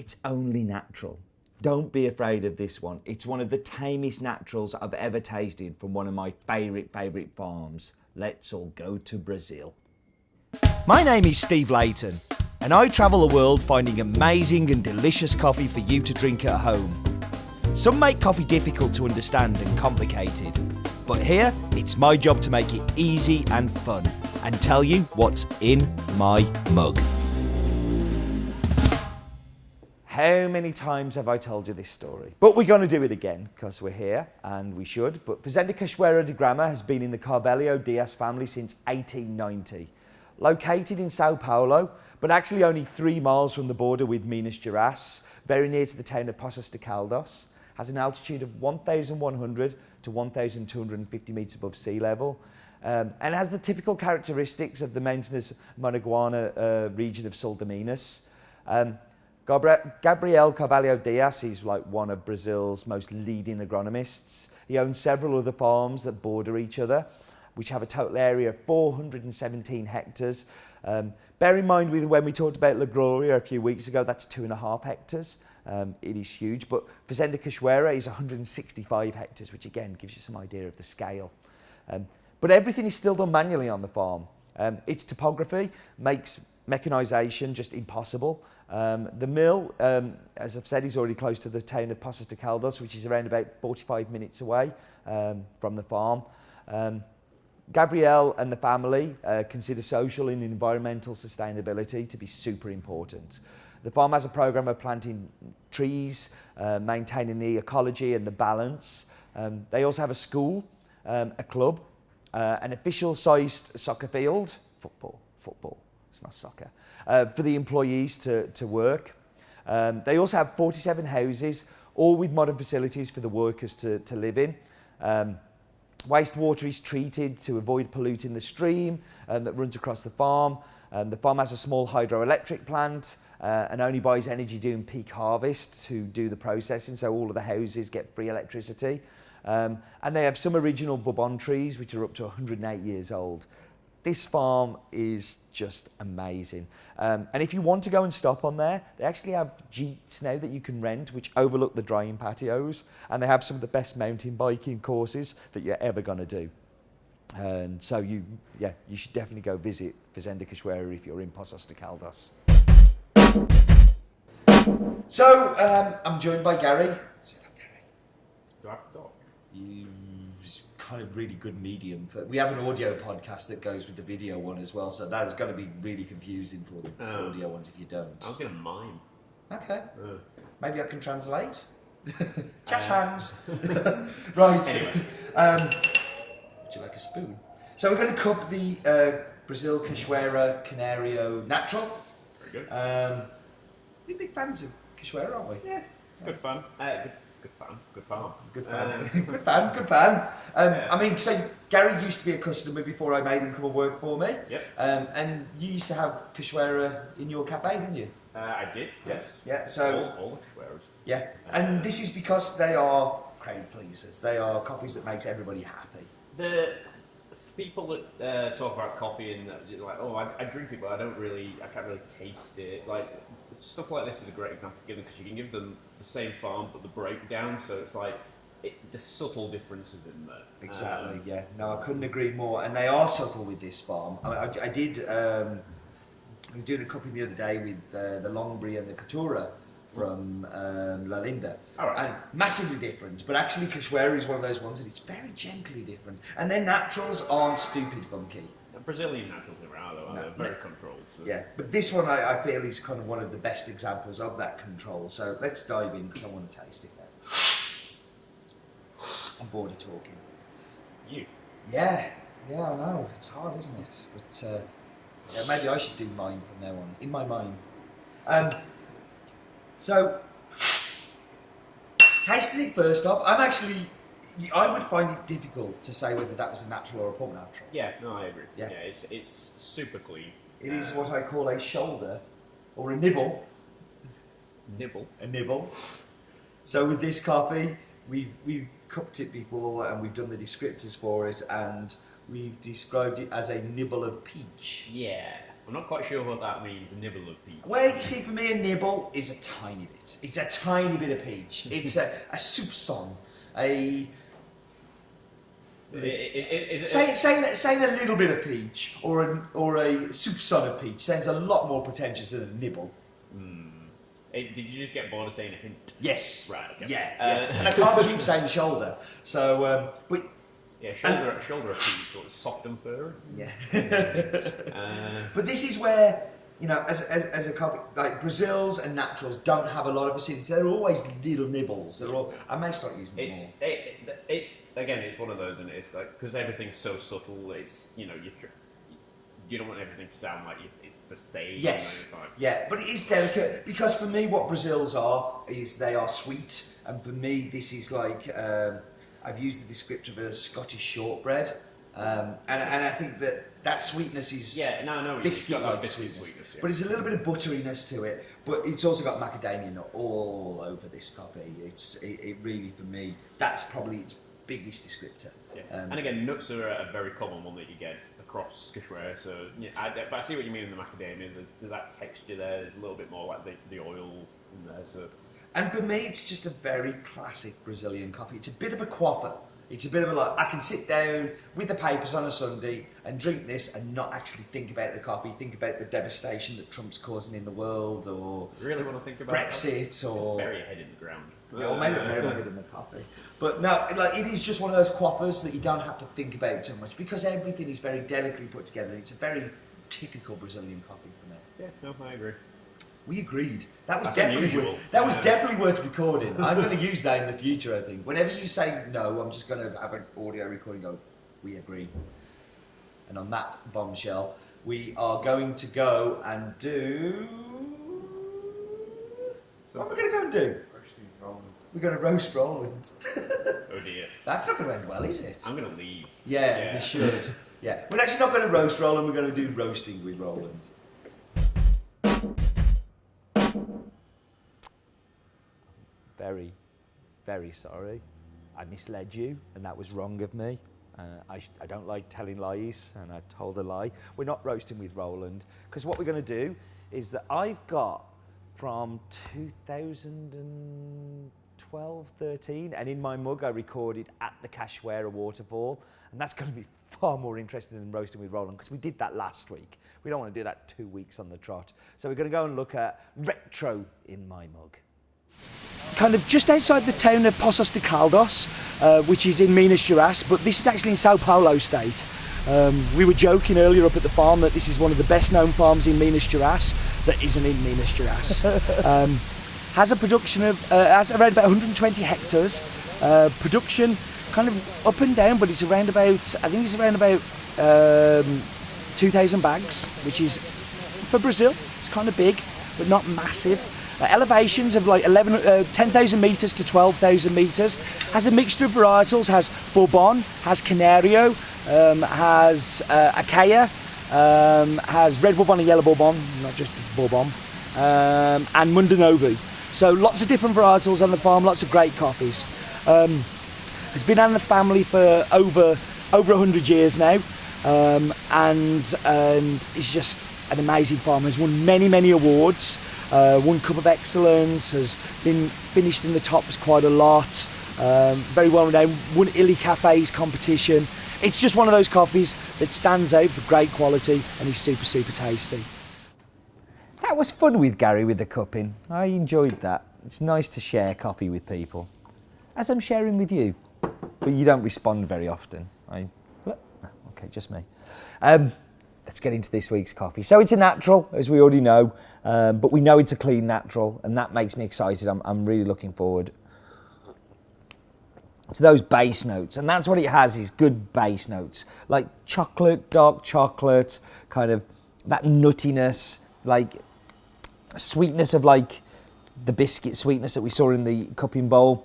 It's only natural. Don't be afraid of this one. It's one of the tamest naturals I've ever tasted from one of my favourite farms. Let's all go to Brazil. My name is Steve Layton, and I travel the world finding amazing and delicious coffee for you to drink at home. Some make coffee difficult to understand and complicated, but here it's my job to make it easy and fun and tell you what's in my mug. How many times have I told you this story? But we're going to do it again because we're here and we should. But Fazenda Cachoeira da Grama has been in the Cabello Dias family since 1890. Located in Sao Paulo, but actually only 3 miles from the border with Minas Gerais, very near to the town of Poços de Caldas, has an altitude of 1,100 to 1,250 metres above sea level, and has the typical characteristics of the mountainous Managuana region of Sul de Minas. Gabriel Carvalho Dias is like one of Brazil's most leading agronomists. He owns several other farms that border each other, which have a total area of 417 hectares. Bear in mind when we talked about La Gloria a few weeks ago, that's 2.5 hectares. It is huge, but Fazenda Cachoeira is 165 hectares, which again gives you some idea of the scale. But everything is still done manually on the farm. Its topography makes mechanisation just impossible. The mill, as I've said, is already close to the town of Poços de Caldas, which is around about 45 minutes away from the farm. Gabriel and the family consider social and environmental sustainability to be super important. The farm has a program of planting trees, maintaining the ecology and the balance. They also have a school, a club, an official-sized soccer field, football, it's not soccer, for the employees to work. They also have 47 houses, all with modern facilities for the workers to live in. Wastewater is treated to avoid polluting the stream that runs across the farm. The farm has a small hydroelectric plant and only buys energy during peak harvest to do the processing, so all of the houses get free electricity. And they have some original bourbon trees which are up to 108 years old. This farm is just amazing. And if you want to go and stop on there, they actually have jeeps now that you can rent, which overlook the drying patios. And they have some of the best mountain biking courses that you're ever going to do. And so you should definitely go visit Fazenda Cachoeira if you're in Poços de Caldas. So I'm joined by Gary. Say hello, Gary. Do I have to talk? He's kind of really good medium. We have an audio podcast that goes with the video one as well, so that's going to be really confusing for the audio ones if you don't. I was going to mime. Okay. Maybe I can translate. Jazz hands. Right. Anyway. Would you like a spoon? So we're going to cup the Brazil Cachoeira Canario Natural. Very good. We're big fans of Cachoeira, aren't we? Yeah. Good fun. Good farm. Good fan. Good fan. I mean, so Gary used to be a customer before I made him come and work for me. Yep. And you used to have Cachoeira in your cafe, didn't you? I did. Yes. Yeah. So all the Cachoeiras. yeah, and this is because they are crowd pleasers. They are coffees that makes everybody happy. The people that talk about coffee and like, oh, I drink it, but I can't really taste it. Like stuff like this is a great example to give them because you can give them the same farm but the breakdown. So it's like the subtle differences in there. Exactly. Yeah. No, I couldn't agree more. And they are subtle with this farm. I mean, I did. I was doing a cupping the other day with the Longbury and the Catura from La Linda. All right. And massively different, but actually Cachoeira is one of those ones that it's very gently different. And their naturals aren't stupid funky. Brazilian naturals never are though, they're very controlled. So. Yeah, but this one I feel is kind of one of the best examples of that control. So let's dive in because I want to taste it now. I'm bored of talking. You? Yeah, I know. It's hard, isn't it? But yeah, maybe I should do mine from now on, in my mind. So, tasting it first off, I would find it difficult to say whether that was a natural or a port natural. Yeah, no, I agree. Yeah, it's super clean. It is what I call a shoulder, or a nibble. Nibble. A nibble. So with this coffee, we've cupped it before and we've done the descriptors for it, and we've described it as a nibble of peach. Yeah. I'm not quite sure what that means, a nibble of peach. Well, you see, for me, a nibble is a tiny bit. It's a tiny bit of peach. It's a soupçon, saying a little bit of peach or a soupçon of peach sounds a lot more pretentious than a nibble. Did you just get bored of saying a hint? Yes. Right. Okay. Yeah. And I can't keep saying shoulder. So, but yeah, shoulder of peach, sort of soft and furry. Yeah. But this is where, you know, as a coffee, like Brazils and naturals don't have a lot of acidity. They're always little nibbles. They're all. I may start using them more. It's again, it's one of those, and it's like because everything's so subtle. It's you know you don't want everything to sound like it's the same. Yes. Yeah, but it is delicate because for me, what Brazils are is they are sweet, and for me, this is like I've used the descriptor of a Scottish shortbread, and I think that sweetness is biscuit-like sweetness. Yeah. But it's a little bit of butteriness to it, but it's also got macadamia nut all over this coffee. It really, for me, that's probably its biggest descriptor. Yeah. And again, nuts are a very common one that you get across Cachoeira. So, yeah, but I see what you mean in the macadamia. There's that texture there. There's a little bit more like the oil in there. So, and for me, it's just a very classic Brazilian coffee. It's a bit of a quaffer. It's a bit of a like, I can sit down with the papers on a Sunday and drink this and not actually think about the coffee, think about the devastation that Trump's causing in the world, or really want to think about Brexit, or bury your head in the ground. Yeah, or maybe bury my head in the coffee. But no, like it is just one of those quaffers that you don't have to think about too much because everything is very delicately put together. It's a very typical Brazilian coffee for me. Yeah, no, I agree. We agreed. That's unusual. Definitely worth recording. I'm going to use that in the future, I think. Whenever you say no, I'm just going to have an audio recording go, we agree. And on that bombshell, we are going to go and do... What are we going to go and do? Roasting Roland. We're going to roast Roland. Oh dear. That's not going to end well, is it? I'm going to leave. Yeah, we should. Yeah. We're actually not going to roast Roland, we're going to do roasting with Roland. Very, very sorry. I misled you, and that was wrong of me. I don't like telling lies, and I told a lie. We're not roasting with Roland, because what we're going to do is that I've got from 2012, 13, and in my mug I recorded at the Cachoeira waterfall, and that's going to be far more interesting than roasting with Roland, because we did that last week. We don't want to do that 2 weeks on the trot. So we're going to go and look at retro in my mug. Kind of just outside the town of Poços de Caldas, which is in Minas Gerais, but this is actually in Sao Paulo state. We were joking earlier up at the farm that this is one of the best known farms in Minas Gerais that isn't in Minas Gerais. Has a production of, has around about 120 hectares. Production kind of up and down, but it's around about, I think it's around about 2,000 bags, which is, for Brazil, it's kind of big, but not massive. Elevations of like 10,000 metres to 12,000 metres. Has a mixture of varietals, has Bourbon, has Canario, has Cachoeira, has red Bourbon and yellow Bourbon, not just Bourbon, and Mundanovu. So lots of different varietals on the farm, lots of great coffees. Has been in the family for over 100 years now, and it's just an amazing farm. Has won many awards. Won Cup of Excellence, has been finished in the tops quite a lot, very well renowned, won Illy Cafe's competition. It's just one of those coffees that stands out for great quality and is super tasty. That was fun with Gary with the cupping. I enjoyed that. It's nice to share coffee with people, as I'm sharing with you, but you don't respond very often. Okay, just me. Let's get into this week's coffee. So it's a natural, as we already know, but we know it's a clean natural, and that makes me excited. I'm really looking forward to those base notes, and that's what it has, is good base notes, like chocolate, dark chocolate, kind of that nuttiness, like sweetness of like the biscuit sweetness that we saw in the cupping bowl,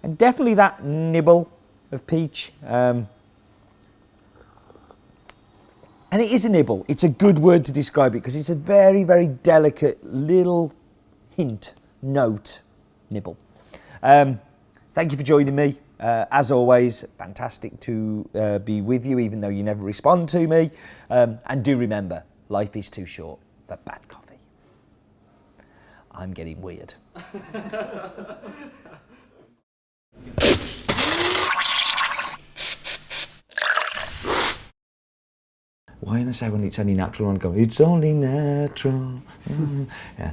and definitely that nibble of peach. And it is a nibble. It's a good word to describe it because it's a very delicate little hint, note, nibble. Thank you for joining me. As always, fantastic to be with you, even though you never respond to me. And do remember, Life is too short for bad coffee. I'm getting weird. Why didn't I say when it's only natural? I'm going, it's only natural. Yeah.